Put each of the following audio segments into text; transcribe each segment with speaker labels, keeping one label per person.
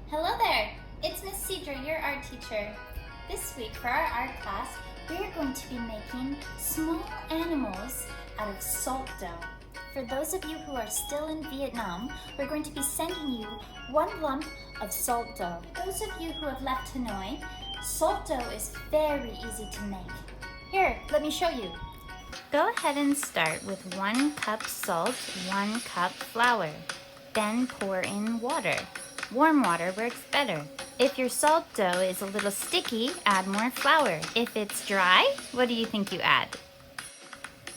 Speaker 1: Hello there! It's Miss Cedra, your art teacher. This week for our art class, we're going to be making small animals out of salt dough. For those of you who are still in Vietnam, we're going to be sending you one lump of salt dough. Those of you who have left Hanoi, salt dough is very easy to make. Here, let me show you. Go ahead and start with 1 cup salt, 1 cup flour. Then pour in water. Warm water works better. If your salt dough is a little sticky, add more flour. If it's dry, what do you think you add?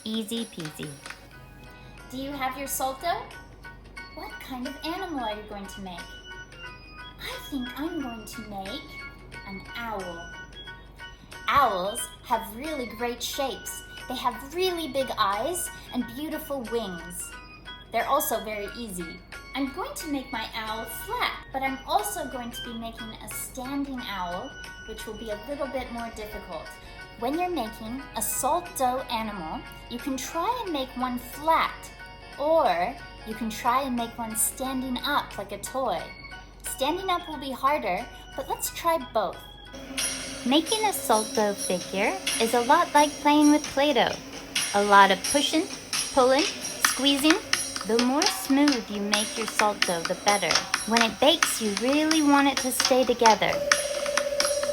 Speaker 1: Easy peasy. Do you have your salt dough? What kind of animal are you going to make? I think I'm going to make an owl. Owls have really great shapes. They have really big eyes and beautiful wings. They're also very easy. I'm going to make my owl flat, but I'm also going to be making a standing owl, which will be a little bit more difficult. When you're making a salt dough animal, you can try and make one flat, or you can try and make one standing up like a toy. Standing up will be harder, but let's try both. Making a salt dough figure is a lot like playing with Play-Doh. A lot of pushing, pulling, squeezing. The more smooth you make your salt dough, the better. When it bakes, you really want it to stay together.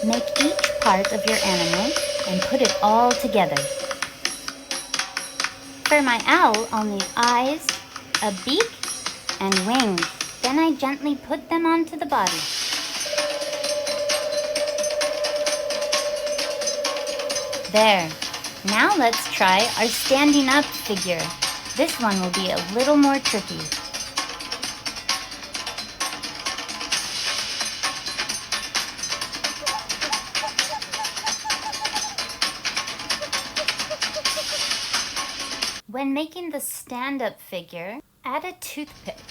Speaker 1: Make each part of your animal and put it all together. For my owl, I'll need eyes, a beak, and wings. Then I gently put them onto the body. There. Now let's try our standing up figure. This one will be a little more tricky. When making the stand-up figure, add a toothpick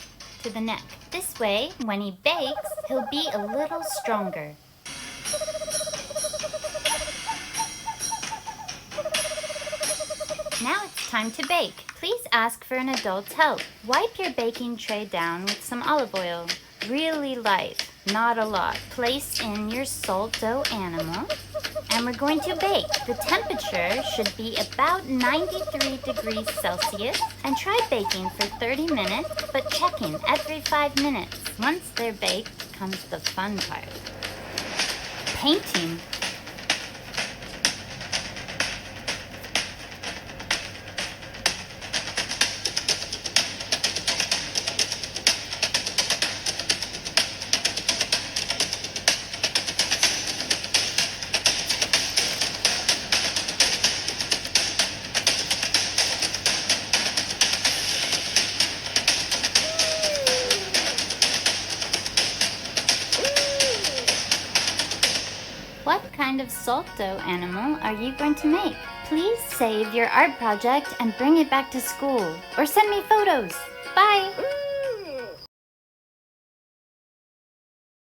Speaker 1: to the neck. This way, when he bakes, he'll be a little stronger. Now it's time to bake. Please ask for an adult's help. Wipe your baking tray down with some olive oil. Really light, not a lot. Place in your salt dough animal, and we're going to bake. The temperature should be about 93 degrees Celsius, and try baking for 30 minutes, but checking every 5 minutes. Once they're baked comes the fun part. Painting. What kind of salt dough animal are you going to make? Please save your art project and bring it back to school, or send me photos. Bye!